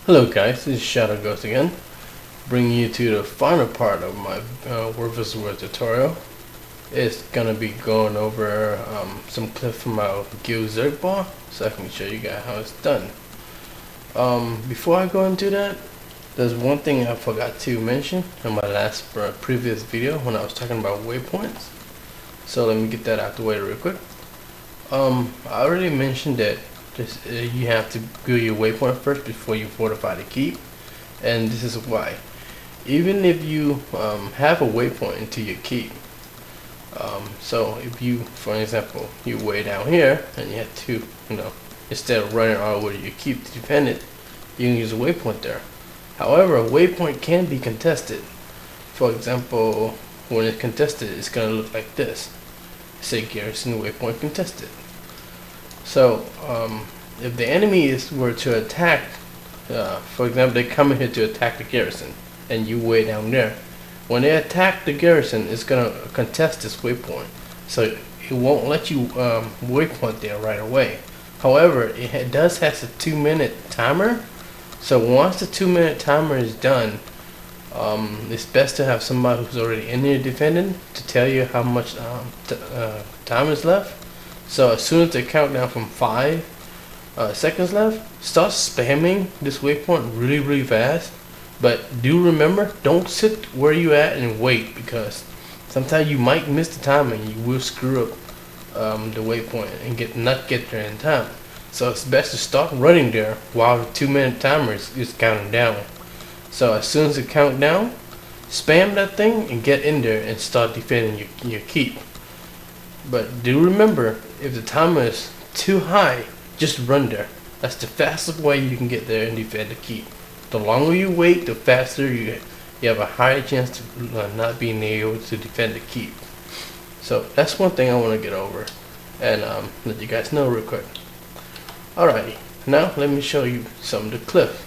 Hello guys, this is Shadow Ghost again, bringing you to the final part of my Word vs. Word tutorial. It's gonna be going over some clips from my guild zerg bar, so I can show you guys how it's done. Before I go into that, there's one thing I forgot to mention in my last previous video when I was talking about waypoints. So let me get that out the way real quick. I already mentioned that you have to build your waypoint first before you fortify the keep, and this is why. Even if you have a waypoint into your keep, so if you, for example, you way down here and you have to, instead of running all over your keep to defend it, you can use a waypoint there. However, a waypoint can be contested. For example, when it's contested, it's going to look like this. Say garrison waypoint contested. So if the enemy were to attack, for example, they come in here to attack the garrison, and you way down there. When they attack the garrison, it's gonna contest this waypoint, so it won't let you waypoint there right away. However, it does has a 2-minute timer. So once the 2-minute timer is done, it's best to have somebody who's already in there defending to tell you how much time is left. So as soon as they count down from 5 seconds left, start spamming this waypoint really fast. But do remember, don't sit where you at and wait, because sometimes you might miss the time and you will screw up the waypoint and not get there in time. So it's best to start running there while the 2-minute timer is counting down. So as soon as it count down, spam that thing and get in there and start defending your keep. But do remember, if the timer is too high, just run there. That's the fastest way you can get there and defend the keep. The longer you wait, the faster you have a higher chance to not being able to defend the keep. So that's one thing I want to get over and let you guys know real quick. Alrighty, now let me show you some of the clips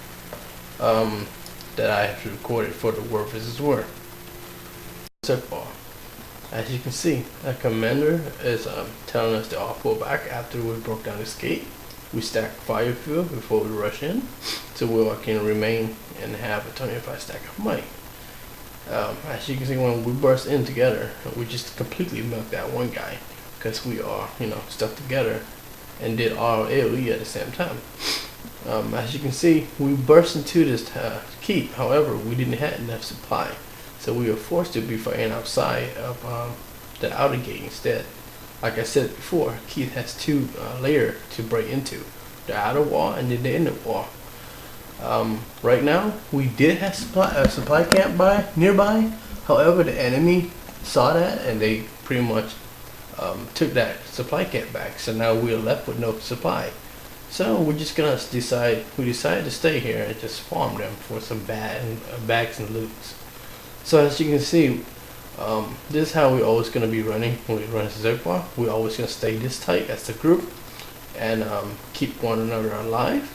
that I have recorded for the Word vs. Word. As you can see, that commander is telling us to all pull back after we broke down this gate. We stack fire fuel before we rush in, so we can remain and have a 25 stack of might. As you can see, when we burst in together, we just completely milked that one guy because we are, stuck together and did all AoE at the same time. As you can see, we burst into this keep. However, we didn't have enough supply, so we were forced to be fighting outside of the outer gate instead. Like I said before, keep has 2 layers to break into: the outer wall and then the inner wall. Right now, we did have supply camp nearby. However, the enemy saw that and they pretty much took that supply camp back. So now we're left with no supply. So we're just gonna we decided to stay here and just farm them for some bags and loots. So as you can see, this is how we're always going to be running when we run zerg bar. We're always going to stay this tight as a group and keep one another alive.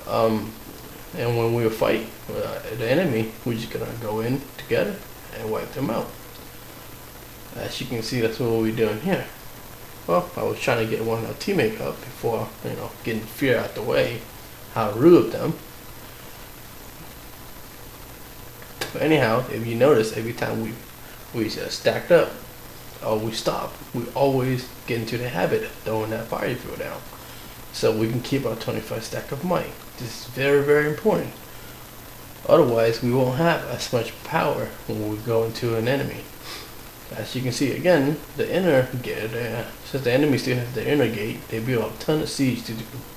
And when we fight the enemy, we're just going to go in together and wipe them out. As you can see, that's what we're doing here. Well, I was trying to get one of our teammates up before, getting fear out the way. How rude of them. But anyhow, if you notice, every time we stacked up or we stop, we always get into the habit of throwing that fire fuel down, so we can keep our 25 stack of might. This is very important. Otherwise, we won't have as much power when we go into an enemy. As you can see, again, the inner gate, since the enemy still has the inner gate, they built a ton of siege to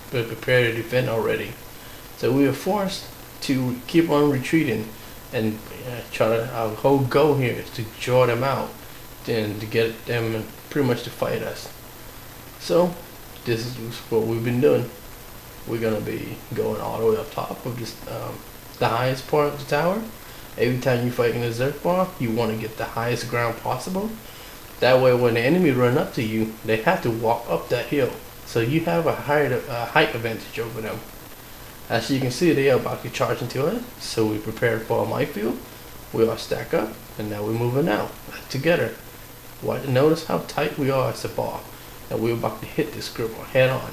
prepare to defend already. So we are forced to keep on retreating and our whole goal here is to draw them out and to get them pretty much to fight us. So this is what we've been doing. We're gonna be going all the way up top of this the highest part of the tower. Every time you fight in a zerg bar, you want to get the highest ground possible. That way when the enemy run up to you, they have to walk up that hill, so you have a height advantage over them. As you can see, they are about to charge into us, so we prepared for a might field. We all stack up, and now we're moving out together. Notice how tight we are as a bar, and we're about to hit this group head on.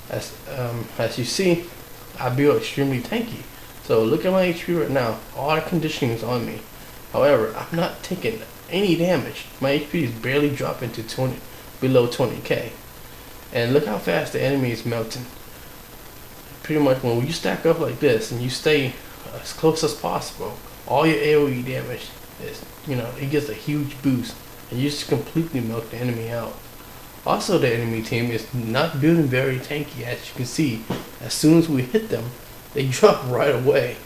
As you see, I build extremely tanky. So look at my HP right now. All the conditioning is on me. However, I'm not taking any damage. My HP is barely dropping to below 20k. And look how fast the enemy is melting. Pretty much when you stack up like this and you stay as close as possible, all your AoE damage is, it gets a huge boost and you just completely melt the enemy out. Also, the enemy team is not building very tanky, as you can see. As soon as we hit them, they drop right away.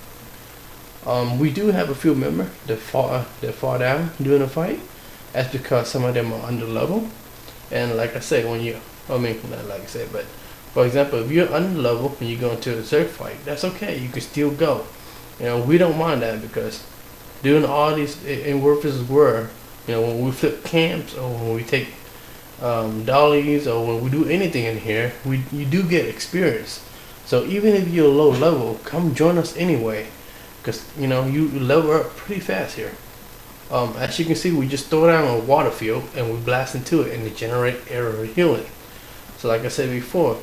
We do have a few members that fall down during the fight. That's because some of them are under level. And like I said, not like I said, but for example, if you're under level and you go into a zerg fight, that's okay. You can still go. We don't mind that because doing all these in War vs. War, when we flip camps or when we take dollies or when we do anything in here, you do get experience. So even if you're low level, come join us anyway, because you level up pretty fast here. As you can see, we just throw down a water field and we blast into it and they generate area healing. So like I said before,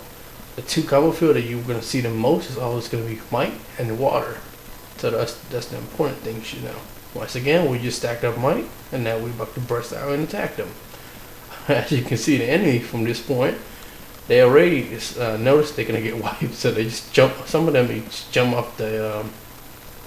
the two cover field that you're going to see the most is always going to be might and water. So that's the important thing you should know. Once again, we just stacked up might and now we're about to burst out and attack them. As you can see, the enemy from this point, they already notice they're going to get wiped, so they just jump. Some of them just jump off the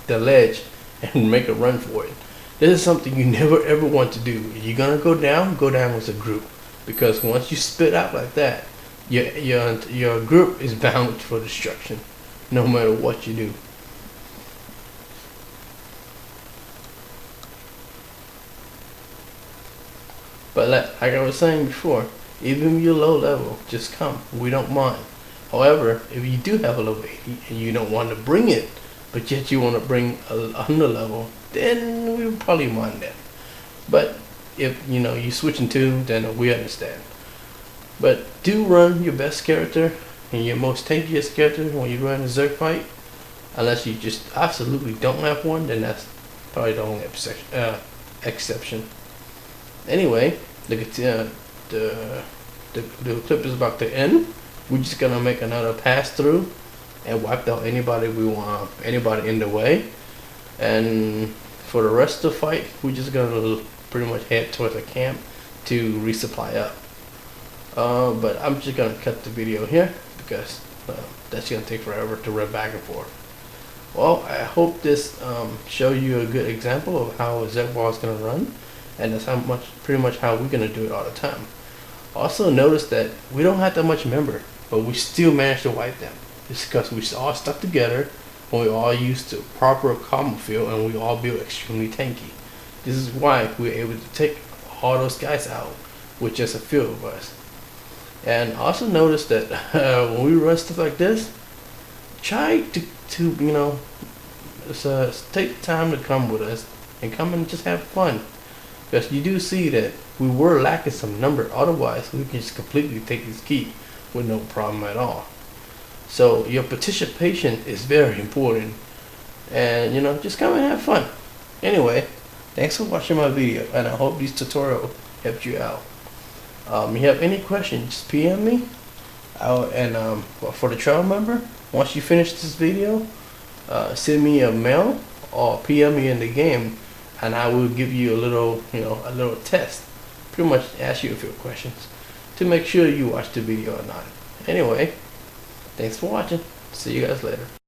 ledge and make a run for it. This is something you never ever want to do. If you're gonna go down as a group, because once you spit out like that, your group is bound for destruction, no matter what you do. But like I was saying before, even if you're low level, just come. We don't mind. However, if you do have a level 80 and you don't want to bring it, but yet you want to bring a under level, then we would probably mind that. But if you switching to, then we understand. But do run your best character and your most tankiest character when you run a zerg fight. Unless you just absolutely don't have one, then that's probably the only exception. Anyway, the clip is about to end. We're just gonna make another pass through and wipe out anybody we want, anybody in the way. And for the rest of the fight, we're just gonna pretty much head towards the camp to resupply up. But I'm just gonna cut the video here because that's gonna take forever to run back and forth. Well, I hope this show you a good example of how a zerg ball is gonna run, and that's pretty much how we're gonna do it all the time. Also notice that we don't have that much member, but we still manage to wipe them. It's because we all stuck together and we all used to proper combo field and we all built extremely tanky. This is why we're able to take all those guys out with just a few of us. And also notice that when we run stuff like this, try to take time to come with us and come and just have fun. Because you do see that we were lacking some number, otherwise we can just completely take this key with no problem at all. So your participation is very important, and just come and have fun. Anyway, thanks for watching my video, and I hope this tutorial helped you out. If you have any questions, just PM me. For the trial member, once you finish this video, send me a mail or PM me in the game, and I will give you a little test. Pretty much ask you a few questions to make sure you watch the video or not. Anyway, thanks for watching. See you guys later.